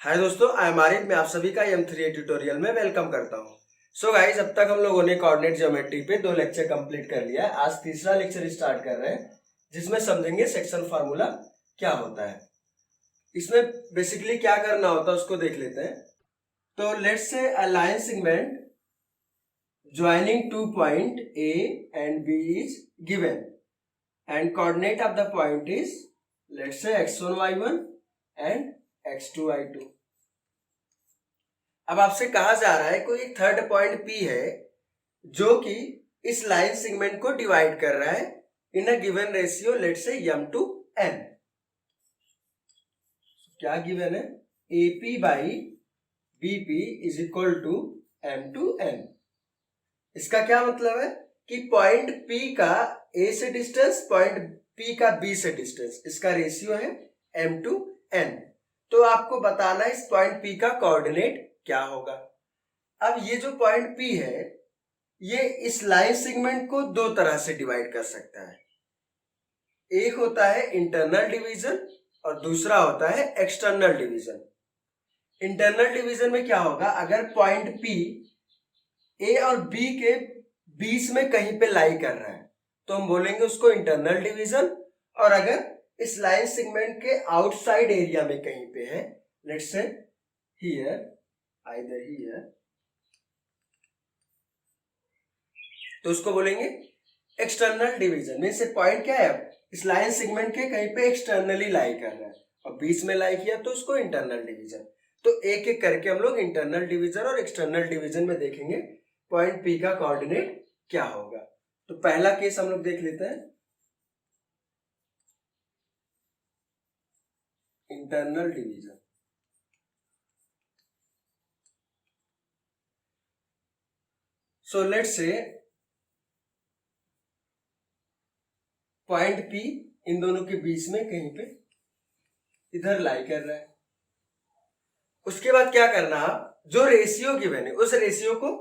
हाय दोस्तों, I am Arif. मैं आप सभी का M3 ट्यूटोरियल में वेलकम करता हूं। सो गाइस, अब तक हम लोगों ने कोऑर्डिनेट ज्योमेट्री पे 2 लेक्चर कंप्लीट कर लिया है। आज तीसरा लेक्चर स्टार्ट कर रहे हैं, जिसमें समझेंगे सेक्शन फार्मूला क्या होता है। इसमें बेसिकली क्या करना होता है उसको देख लेते हैं। तो let's say a line segment joining two point A and B is given and coordinate of the point is let's say x1 y1 and x2 y2। अब आपसे कहा जा रहा है कोई एक थर्ड पॉइंट P है जो कि इस लाइन सेगमेंट को डिवाइड कर रहा है in a given ratio let's say m to n। क्या गिवन है? AP by BP is equal to m to n। इसका क्या मतलब है कि पॉइंट P का A से डिस्टेंस, पॉइंट P का B से डिस्टेंस, इसका रेशियो है m to n। तो आपको बताना है इस पॉइंट P का कोऑर्डिनेट क्या होगा। अब ये जो पॉइंट P है ये इस लाइन सेगमेंट को दो तरह से डिवाइड कर सकता है। एक होता है इंटरनल डिवीजन और दूसरा होता है एक्सटर्नल डिवीजन। इंटरनल डिवीजन में क्या होगा, अगर पॉइंट P A और B के बीच में कहीं पे लाई कर रहा है तो हम बोलेंगे उसको इंटरनल डिवीजन। और अगर इस लाइन सेगमेंट के आउटसाइड एरिया में कहीं पे है, let's say here, either here, तो उसको बोलेंगे एक्सटर्नल डिवीजन। मींस पॉइंट क्या है, इस लाइन सेगमेंट के कहीं पे एक्सटर्नली लाई कर रहा है और बीच में लाई किया तो उसको इंटरनल डिवीजन। तो एक एक करके हम लोग इंटरनल डिवीजन और एक्सटर्नल डिवीजन में देखेंगे पॉइंट P का कोऑर्डिनेट क्या होगा। तो पहला केस हम लोग देख लेते हैं, इंटरनल डिवीजन। सो लेट्स से पॉइंट P इन दोनों के बीच में कहीं पे इधर लाई कर रहा है। उसके बाद क्या करना, आप जो रेशियो गिवन है उस रेशियो को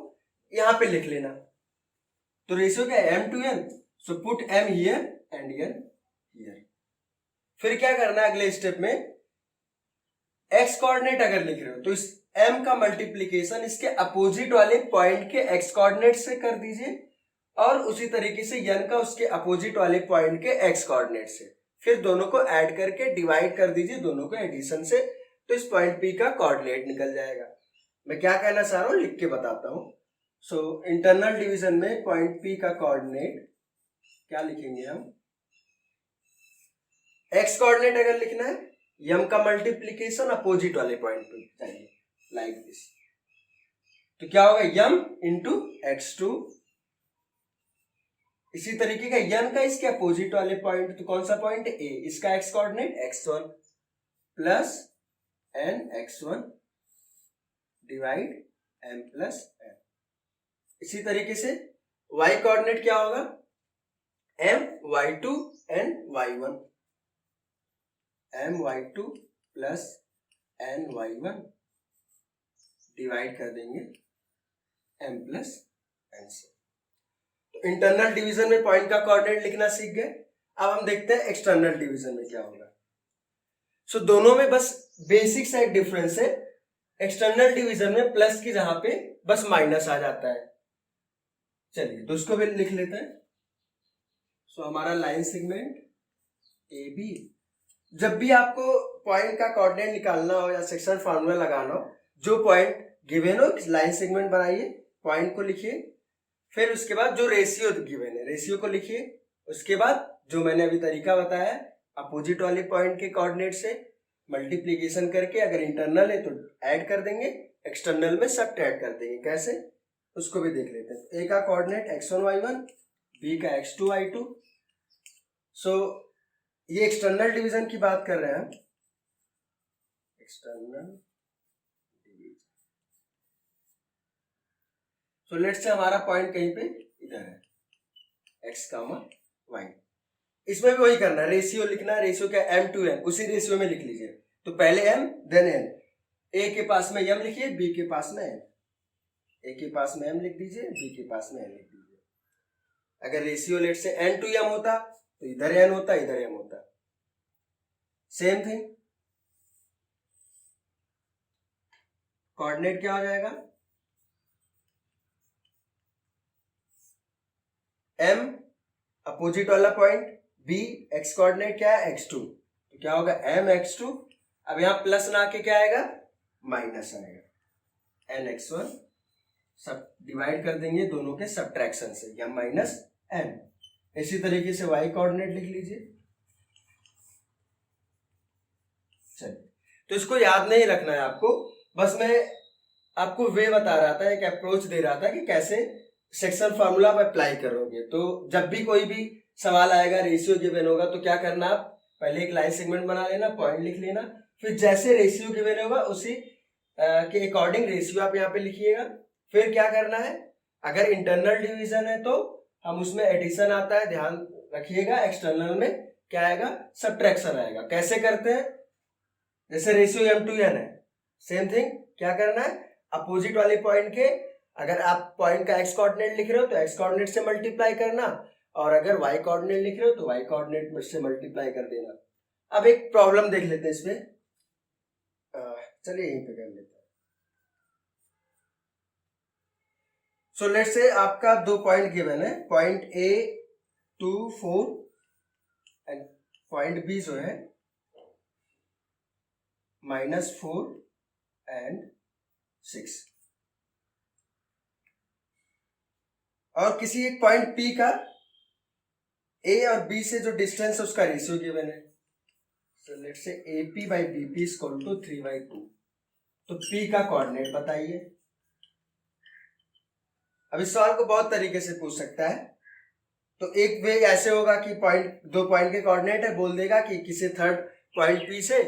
यहां पे लिख लेना। तो रेशियो क्या है, m to n। So put m here and n here. फिर क्या करना है अगले स्टेप में, x कोऑर्डिनेट अगर लिख रहे हो तो इस m का मल्टीप्लीकेशन इसके अपोजिट वाले पॉइंट के x कोऑर्डिनेट से कर दीजिए और उसी तरीके से n का उसके अपोजिट वाले पॉइंट के x कोऑर्डिनेट से। फिर दोनों को ऐड करके डिवाइड कर दीजिए दोनों को एडिशन से, तो इस पॉइंट P का कोऑर्डिनेट निकल जाएगा। मैं क्या कहना चाह रहा हूं लिख के बताता हूं। सो इंटरनल डिवीजन में पॉइंट P का कोऑर्डिनेट क्या लिखेंगे हम, x कोऑर्डिनेट अगर लिखना है m का मल्टीप्लीकेशन अपोजिट वाले पॉइंट पे चाहिए, लाइक दिस। तो क्या होगा, m इंटू x2। इसी तरीके का n का इसके अपोजिट वाले पॉइंट, तो कौन सा पॉइंट A, इसका x coordinate x1 plus n x1 divide m plus n। इसी तरीके से y कोऑर्डिनेट क्या होगा, m y2 n y1, m y2 plus n y1 divide कर देंगे m प्लस n से। तो इंटरनल डिवीजन में पॉइंट का कोऑर्डिनेट लिखना सीख गए। अब हम देखते हैं एक्सटर्नल डिवीजन में क्या होगा। सो दोनों में बस बेसिक सा एक डिफरेंस है। एक्सटर्नल डिवीजन में प्लस की जगह पे बस माइनस आ जाता है। चलिए तो उसको भी लिख लेते हैं। सो हमारा लाइन सेगमेंट AB, जब भी आपको पॉइंट का कोऑर्डिनेट निकालना हो या सेक्शन फार्मूला लगाना हो, जो पॉइंट गिवन हो लाइन सेगमेंट बनाइए, पॉइंट को लिखिए, फिर उसके बाद जो रेशियो गिवन है रेशियो को लिखिए। उसके बाद जो मैंने अभी तरीका बताया अपोजिट वाले पॉइंट के कोऑर्डिनेट से मल्टीप्लीकेशन करके, अगर इंटरनल है तो ऐड कर देंगे, एक्सटर्नल में सब्ट्रैक्ट कर देंगे। कैसे, उसको भी देख लेते हैं। A का कोऑर्डिनेट x1 y1, B का x2 y2। सो ये एक्सटर्नल डिवीजन की बात कर रहे हैं हम, एक्सटर्नल डिवीजन। सो लेट्स से हमारा पॉइंट कहीं पे इधर है, x कामा y। इसमें भी वही करना है, रेशियो लिखना है। रेशियो क्या, m to n, उसी रेशियो में लिख लीजिए। तो पहले m देन n। A के पास में m लिखिए, B के पास में n। A के पास में m लिख दीजिए, B के पास में n लिख दीजिए। अगर रेशियो लेट से n to m होता तो इधर n होता, इधर m होता। सेम थिंग कोऑर्डिनेट क्या हो जाएगा, m अपोजिट वाला पॉइंट, b x कोऑर्डिनेट क्या है x2, तो क्या होगा m x2, अब यहां प्लस ना के क्या आएगा माइनस आएगा, n x1 सब डिवाइड कर देंगे दोनों के सब्ट्रैक्शन से, या माइनस n। इसी तरीके से y कोऑर्डिनेट लिख लीजिए। चलिए, तो इसको याद नहीं रखना है आपको, बस मैं आपको वे बता रहा था, एक अप्रोच दे रहा था कि कैसे सेक्शन फार्मूला आप अप्लाई करोगे। तो जब भी कोई भी सवाल आएगा, रेशियो गिवन होगा, तो क्या करना, आप पहले एक लाइन सेगमेंट बना लेना, पॉइंट लिख लेना, फिर जैसे रेशियो गिवन होगा उसी के अकॉर्डिंग रेशियो आप यहाँ पे लिखिएगा। फिर क्या करना है, अगर इंटरनल डिवीजन है तो हम उसमें एडिशन आता है, ध्यान रखिएगा। एक्सटर्नल में क्या आएगा, सब्ट्रैक्शन आएगा। कैसे करते हैं, जैसे रेशियो m2n है, सेम थिंग क्या करना है, अपोजिट वाले पॉइंट के अगर आप पॉइंट का x कोऑर्डिनेट लिख रहे हो तो x कोऑर्डिनेट से मल्टीप्लाई करना, और अगर y कोऑर्डिनेट लिख रहे हो तो y कोऑर्डिनेट से मल्टीप्लाई कर देना। अब एक प्रॉब्लम देख लेते हैं इसमें, चलिए यहीं पे कर लेते हैं। सो लेट्स से आपका दो पॉइंट गिवन है, point A 2 4 and point B जो है -4 एंड 6, और किसी एक पॉइंट P का A और B से जो डिस्टेंस है उसका रेशियो गिवन है। So let's say AP by BP is equal to 3/2। तो P का कोऑर्डिनेट बताइए। अब इस सवाल को बहुत तरीके से पूछ सकता है। तो एक वे ऐसे होगा कि दो पॉइंट के कोऑर्डिनेट है, बोल देगा कि किसी थर्ड पॉइंट P से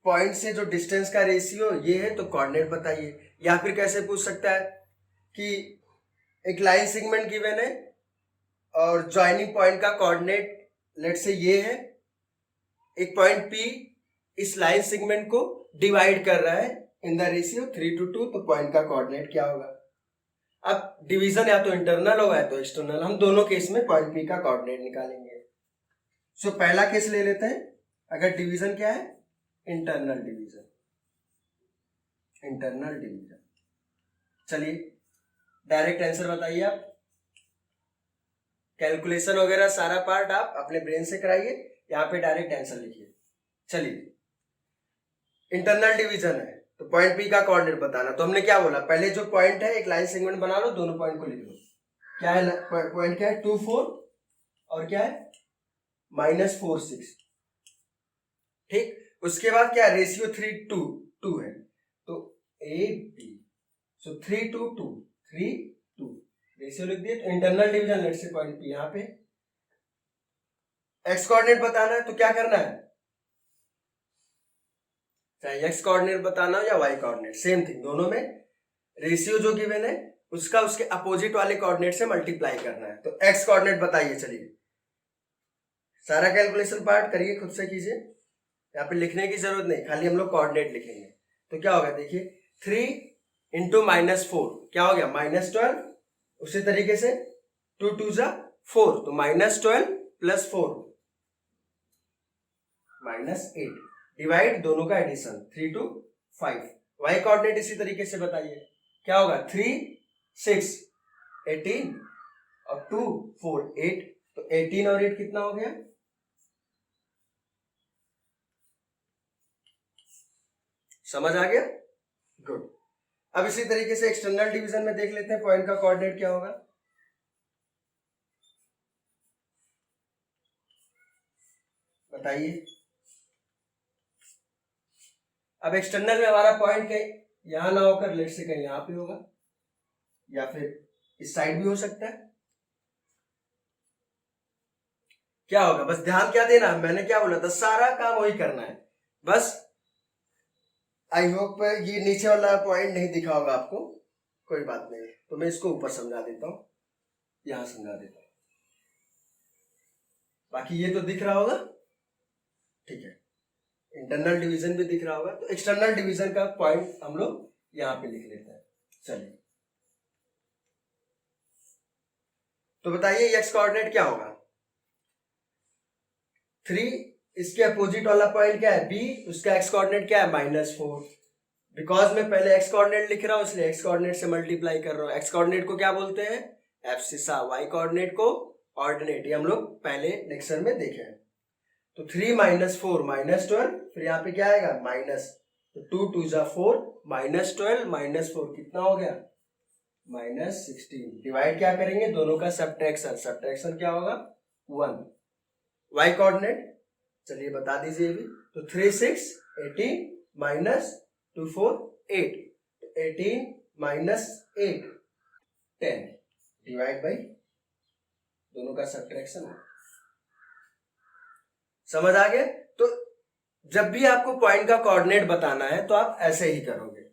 पॉइंट से जो डिस्टेंस का रेशियो ये है, तो कोऑर्डिनेट बताइए। या फिर कैसे पूछ सकता है कि एक लाइन सेगमेंट गिवन है और ज्वाइनिंग पॉइंट का कोऑर्डिनेट लेट्स से ये है, एक पॉइंट P इस लाइन सेगमेंट को डिवाइड कर रहा है इन द रेशियो 3:2, तो पॉइंट का कोऑर्डिनेट क्या होगा। अब डिवीजन या तो इंटरनल होगा या तो एक्सटर्नल, हम दोनों केस में पॉइंट P का कोऑर्डिनेट निकालेंगे। सो पहला केस ले लेते हैं, अगर डिवीजन क्या है, इंटरनल डिवीजन, इंटरनल डिवीजन। चलिए डायरेक्ट आंसर बताइए आप, कैलकुलेशन वगैरह सारा पार्ट आप अपने ब्रेन से कराइए, यहाँ पे डायरेक्ट आंसर लिखिए। चलिए इंटरनल डिवीजन है तो पॉइंट P का कोऑर्डिनेट बताना। तो हमने क्या बोला, पहले जो पॉइंट है एक लाइन सेगमेंट बना लो, दोनों पॉइंट को लिख लो। क्या है पॉइंट, क्या है 2 4 और क्या है -4 6, ठीक। उसके बाद क्या, रेशियो 3:2 है, तो AB, सो 3:2 3:2 रेशियो लिख दिए। तो internal division let's say point P, यहाँ पे एक्स कोऑर्डिनेट बताना है, तो क्या करना है, चाहे एक्स कोऑर्डिनेट बताना हो या वाई कोऑर्डिनेट, सेम थिंग, दोनों में रेशियो जो गिवन है उसका उसके अपोजिट वाले कोऑर्डिनेट से मल्टीप्लाई करना है। तो एक्स कोऑर्डिनेट बताइए। चलिए सारा कैलकुलेशन पार्ट करिए, खुद से कीजिए, यहाँ पे लिखने की जरूरत नहीं, खाली हम लोग कोऑर्डिनेट लिखेंगे। तो क्या होगा देखिए, 3 इंटू -4 क्या हो गया -12, उसी तरीके से 2 2 जा 4, तो -12 प्लस 4 -8, डिवाइड दोनों का एडिशन 3 to 5। वाई कोऑर्डिनेट इसी तरीके से बताइए, क्या होगा 3 6 18 और 2 4 8, तो 18 और 8 कितना हो गया, समझ आ गया, गुड। अब इसी तरीके से एक्सटर्नल डिवीजन में देख लेते हैं पॉइंट का कोऑर्डिनेट क्या होगा। बताइए। अब एक्सटर्नल में हमारा पॉइंट कहीं यहां ना होकर लेट से कहीं यहां पे होगा, या फिर इस साइड भी हो सकता है। क्या होगा, बस ध्यान क्या देना, मैंने क्या बोला था, सारा काम वही करना है। बस आई होप ये नीचे वाला पॉइंट नहीं दिखा होगा आपको, कोई बात नहीं, तो मैं इसको ऊपर समझा देता हूं, यहां समझा देता हूं, बाकी ये तो दिख रहा होगा, ठीक है। इंटरनल डिवीजन भी दिख रहा होगा, तो एक्सटर्नल डिवीजन का पॉइंट हम लोग यहां पे लिख लेते हैं। चलिए तो बताइए एक्स कोऑर्डिनेट क्या होगा, 3, इसके अपोजिट वाला पॉइंट क्या है B, उसका एक्स कोऑर्डिनेट क्या है -4, बिकॉज मैं पहले एक्स कोऑर्डिनेट लिख रहा हूं इसलिए एक्स कोऑर्डिनेट से मल्टीप्लाई कर रहा हूं। एक्स कोऑर्डिनेट को क्या बोलते हैं? एब्सिसा। वाई कोऑर्डिनेट को ऑर्डिनेट। ये हम लोग पहले लेक्चर में देखे हैं। तो 3 माइनस 4 माइनस 12, फिर यहाँ पे क्या आएगा? माइनस। तो 2 2 जा 4, माइनस 12 माइनस 4 कितना हो गया? माइनस 16। डिवाइड क्या करेंगे? दोनों का सब्ट्रैक्शन। सब्ट्रैक्शन क्या होगा? 1। वाई कोऑर्डिनेट चलिए बता दीजिए अभी। तो 3 6 18 माइनस 2 4 8, 18 माइनस 8 10 डिवाइड बाई दोनों का सब्ट्रैक्शन। समझ आ गया? तो जब भी आपको पॉइंट का कोऑर्डिनेट बताना है तो आप ऐसे ही करोगे,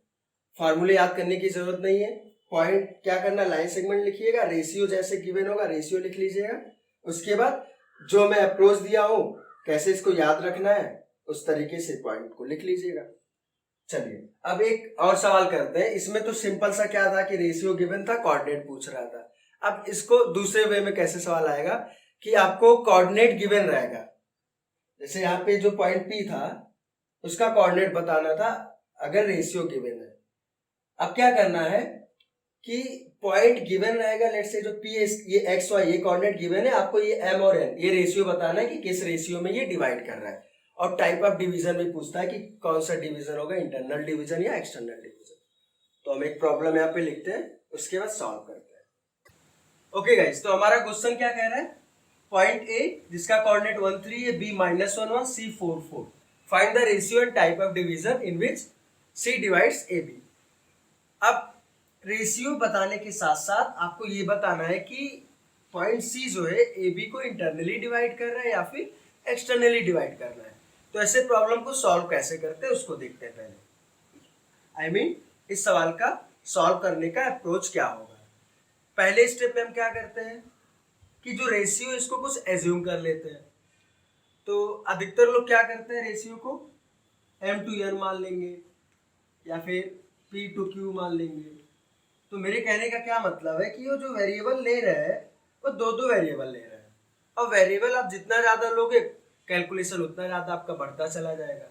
फॉर्मूले याद करने की जरूरत नहीं है। पॉइंट क्या करना? लाइन सेगमेंट लिखिएगा, रेशियो जैसे गिवन होगा रेशियो लिख लीजिएगा। उसके बाद जो मैं अप्रोच दिया हूं कैसे इसको याद रखना है उस तरीके से पॉइंट को लिख लीजिएगा। चलिए अब एक और सवाल करते हैं। इसमें तो सिंपल सा क्या था कि रेशियो गिवन था, कोऑर्डिनेट पूछ रहा था। अब इसको दूसरे वे में कैसे सवाल आएगा कि आपको कोऑर्डिनेट गिवन रहेगा। जैसे यहाँ पे जो पॉइंट पी था उसका कोऑर्डिनेट बताना था अगर रेशियो गिवन है। अब क्या करना है कि पॉइंट गिवन रहेगा, लेट्स से जो पी ये एक्स वाई ये कोऑर्डिनेट गिवन है, आपको ये एम और एन ये रेशियो बताना है कि किस रेशियो में ये डिवाइड कर रहा है। और टाइप ऑफ डिवीजन भी पूछता है कि कौन सा डिवीजन होगा, इंटरनल डिवीजन या एक्सटर्नल डिवीजन। तो हम एक प्रॉब्लम यहाँ पे लिखते हैं, उसके बाद सॉल्व करते हैं। ओके गाइस, तो हमारा क्वेश्चन क्या कह रहा है? पॉइंट ए जिसका कोऑर्डिनेट 1 3 है, B -1 1, C 4 4, find the ratio and type of division in which C divides A B. अब रेशियो बताने के साथ साथ आपको ये बताना है कि पॉइंट सी जो है ए बी को इंटरनली डिवाइड कर रहा है या फिर एक्सटर्नली डिवाइड कर रहा है। तो ऐसे प्रॉब्लम को सॉल्व कैसे करते हैं उसको देखते हैं पहले। I mean, इस सवाल का सॉल्व करने का अप्रोच क्या होगा। पहले स्टेप में हम क्या करते हैं कि जो रेशियो इसको कुछ एज्यूम कर लेते हैं। तो अधिकतर लोग क्या करते हैं, रेशियो को m to n मान लेंगे या फिर p to q मान लेंगे। तो मेरे कहने का क्या मतलब है कि वो जो वेरिएबल ले रहे हैं वो दो वेरिएबल ले रहे हैं, और वेरिएबल आप जितना ज्यादा लोगे कैलकुलेशन उतना ज्यादा आपका बढ़ता चला जाएगा।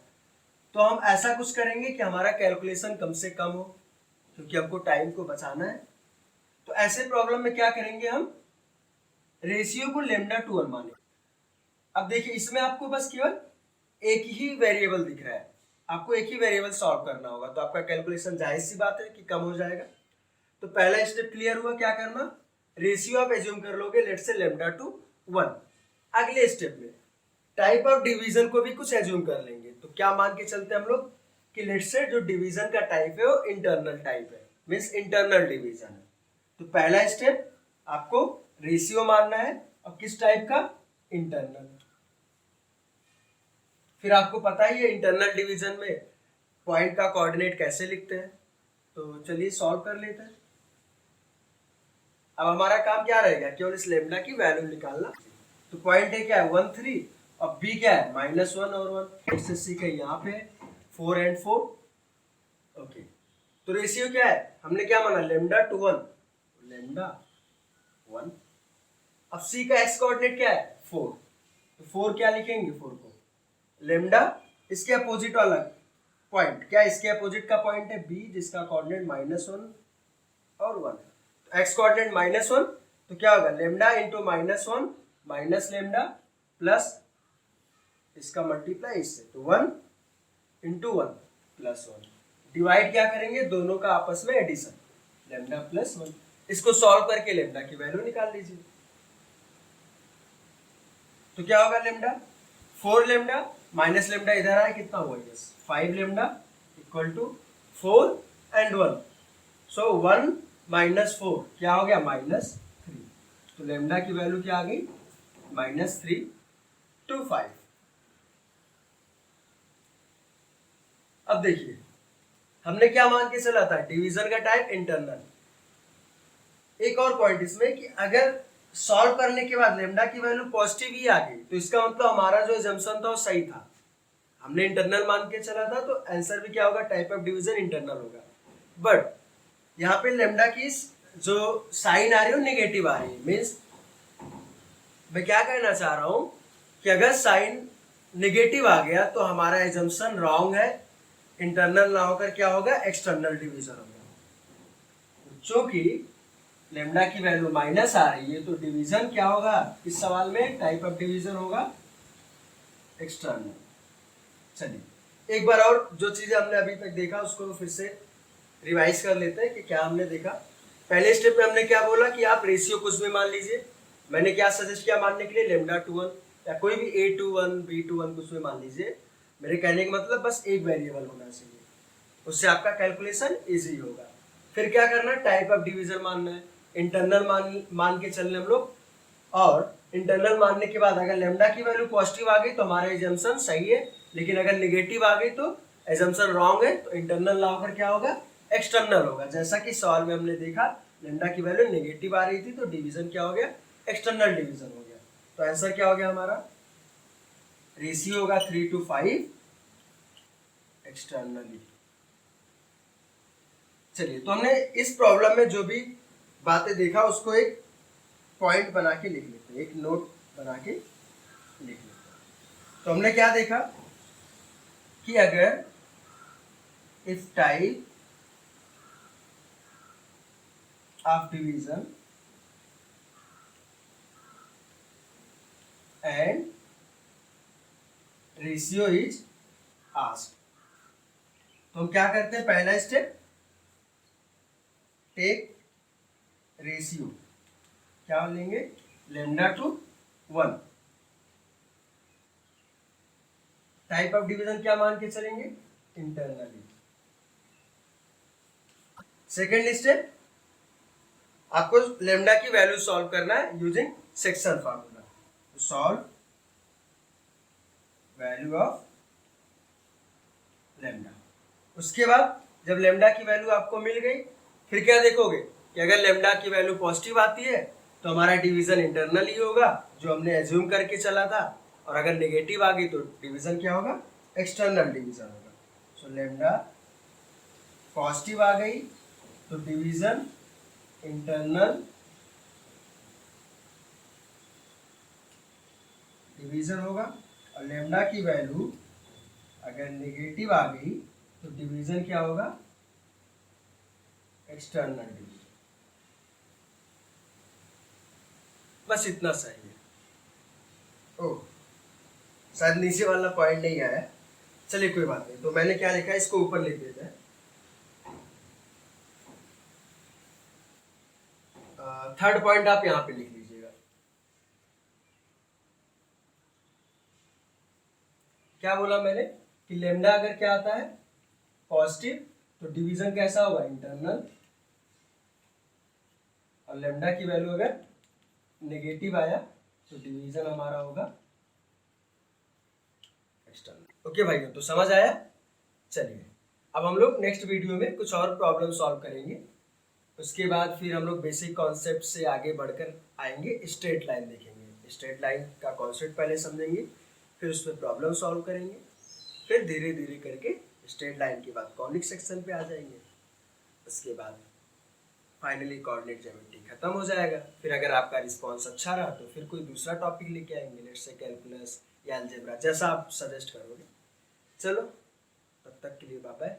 तो हम ऐसा कुछ करेंगे कि हमारा कैलकुलेशन कम से कम हो, क्योंकि हमको टाइम को बचाना है। तो ऐसे प्रॉब्लम में क्या करेंगे, हम रेशियो को लेमडा टू 1 मानेंगे। अब देखिए इसमें आपको बस केवल एक ही वेरिएबल दिख रहा है, आपको एक ही वेरिएबल सॉल्व करना होगा, तो आपका कैलकुलेशन जाहिर सी बात है कि कम हो जाएगा। तो पहला स्टेप क्लियर हुआ। क्या करना, रेशियो आप एज्यूम कर लोगे लेट्स से लेमडा टू 1। अगले स्टेप में टाइप ऑफ डिवीजन को भी कुछ एज्यूम कर लेंगे। तो क्या मान के चलते हम लोग कि लेट्स से जो डिवीजन का टाइप है वो इंटरनल टाइप है, मींस इंटरनल डिवीजन है। तो पहला स्टेप आपको रेशियो मानना है, और किस टाइप का, इंटरनल। फिर आपको पता ही है इंटरनल डिवीजन में पॉइंट का कोऑर्डिनेट कैसे लिखते हैं। तो चलिए सॉल्व कर लेते हैं। अब हमारा काम क्या रहेगा, केवल इस लेमडा की वैल्यू निकालना। तो पॉइंट ए क्या है 1 3, और बी क्या है -1 और 1, इससे सी का यहाँ पे 4 and 4। ओके, तो रेशियो क्या है, हमने क्या माना लेमडा टू 1, लेमडा 1। अब सी का एक्स कोऑर्डिनेट क्या है 4, तो 4 क्या लिखेंगे, 4 को लेमडा, इसके अपोजिट वाला पॉइंट क्या, इसके अपोजिट का पॉइंट है बी जिसका कोऑर्डिनेट -1 और 1 है। तो एक्स कोऑर्डिनेट -1, तो क्या होगा lambda into -1 minus lambda plus इसका मल्टीप्लाई इससे, तो 1 इंटू 1 प्लस 1। डिवाइड क्या करेंगे, दोनों का आपस में एडिशन, लेमडा प्लस 1। इसको सॉल्व करके लेमडा की वैल्यू निकाल लीजिए। तो क्या होगा लेमडा 4 लेमडा माइनस लेमडा इधर आए, कितना हुआ, yes 5 lambda equal to 4 and 1। So 1 - 4 क्या हो गया -3। तो लेमडा की वैल्यू क्या आ गई -325। अब देखिए हमने क्या मान के चला था, डिवीजन का टाइप इंटरनल। एक और पॉइंट इसमें कि अगर सॉल्व करने के बाद लेमडा की वैल्यू पॉजिटिव ही आ गई तो इसका मतलब हमारा जो अजम्पशन था वो सही था, हमने इंटरनल मान के चला था, तो आंसर भी क्या होगा, टाइप ऑफ डिवीजन इंटरनल होगा। बट यहाँ पे लेमडा की जो साइन आ रही है नेगेटिव आ रही है, मीन्स मैं क्या कहना चाह रहा हूं कि अगर साइन नेगेटिव आ गया तो हमारा एजम्पशन रॉन्ग है, इंटरनल ना होकर क्या होगा, एक्सटर्नल डिवीजन होगा। चूंकि लेमडा की वैल्यू माइनस आ रही है तो डिवीजन क्या होगा, इस सवाल में टाइप ऑफ डिवीजन होगा एक्सटर्नल। चलिए एक बार और जो चीजें हमने अभी तक देखा उसको फिर से रिवाइज कर लेते हैं कि क्या हमने देखा। पहले स्टेप में हमने क्या बोला कि आप रेशियो कुछ भी मान लीजिए। मैंने क्या सजेस्ट किया मानने के लिए, लेमडा टू 1 या कोई भी A21 B21 कुछ भी मान लीजिए। मेरे कहने का मतलब बस एक वेरिएबल होना चाहिए, उससे आपका कैलकुलेशन इजी होगा। फिर क्या करना है, टाइप ऑफ डिवीजन मानना है। इंटरनल मान के चलने हम लोग, और इंटरनल मानने के बाद अगर लेमडा की वैल्यू पॉजिटिव आ गई तो हमारा एजम्पशन सही है, लेकिन अगर नेगेटिव आ गई तो एजम्पशन रॉन्ग है। तो इंटरनल ना होकर क्या होगा, एक्सटर्नल होगा। जैसा कि सवाल में हमने देखा लेमडा की वैल्यू नेगेटिव आ रही थी तो डिवीजन क्या हो गया, एक्सटर्नल डिवीजन हो गया। तो आंसर क्या हो गया हमारा, रेशियो होगा 3:5 एक्सटर्नली। चलिए तो हमने इस प्रॉब्लम में जो भी बातें देखा उसको एक पॉइंट बना के लिख लेते हैं, एक नोट बना के लिख लेते हैं। तो हमने क्या देखा कि अगर if type of division and ratio is asked, तो हम क्या करते हैं, पहला स्टेप टेक रेशियो, क्या लेंगे, lambda two 1। Type of division क्या मान के चलेंगे, इंटरनली। सेकेंड स्टेप आपको लेमडा की वैल्यू सॉल्व करना है यूजिंग सेक्शन फार्मूला। तो सॉल्व वैल्यू ऑफ लेमडा। उसके बाद जब लेमडा की वैल्यू आपको मिल गई, फिर क्या देखोगे कि अगर लेमडा की वैल्यू पॉजिटिव आती है तो हमारा डिवीजन इंटरनल ही होगा जो हमने एज्यूम करके चला था, और अगर नेगेटिव आ गई तो डिवीजन क्या होगा, एक्सटर्नल डिवीजन होगा। सो लेमडा पॉजिटिव आ गई तो डिवीजन इंटरनल डिवीजन होगा, और लेमडा की वैल्यू अगर नेगेटिव आ गई तो डिवीजन क्या होगा, एक्सटर्नल डिवीजन। बस इतना सही है। ओह शायद नीचे वाला पॉइंट नहीं आया, चलिए कोई बात नहीं। तो मैंने क्या लिखा है, इसको ऊपर लिख देते हैं। थर्ड पॉइंट आप यहाँ पे लिख लीजिएगा। क्या बोला मैंने कि लेमडा अगर क्या आता है पॉजिटिव तो डिवीजन कैसा होगा, इंटरनल, और लेमडा की वैल्यू अगर नेगेटिव आया तो डिवीजन हमारा होगा एक्सटर्नल। ओके भाइयों, तो समझ आया। चलिए अब हम लोग नेक्स्ट वीडियो में कुछ और प्रॉब्लम सॉल्व करेंगे। उसके बाद फिर हम लोग बेसिक कॉन्सेप्ट से आगे बढ़कर आएंगे, स्ट्रेट लाइन देखेंगे। स्ट्रेट लाइन का कॉन्सेप्ट पहले समझेंगे, फिर उस पर प्रॉब्लम सॉल्व करेंगे, फिर धीरे धीरे करके स्ट्रेट लाइन के बाद कॉनिक सेक्शन पे आ जाएंगे। उसके बाद फाइनली कोऑर्डिनेट ज्योमेट्री खत्म हो जाएगा। फिर अगर आपका रिस्पॉन्स अच्छा रहा तो फिर कोई दूसरा टॉपिक लेके आएंगे, लेट्स से कैलकुलस या अलजेब्रा, जैसा आप सजेस्ट करोगे। चलो तब तक के लिए बाय बाय।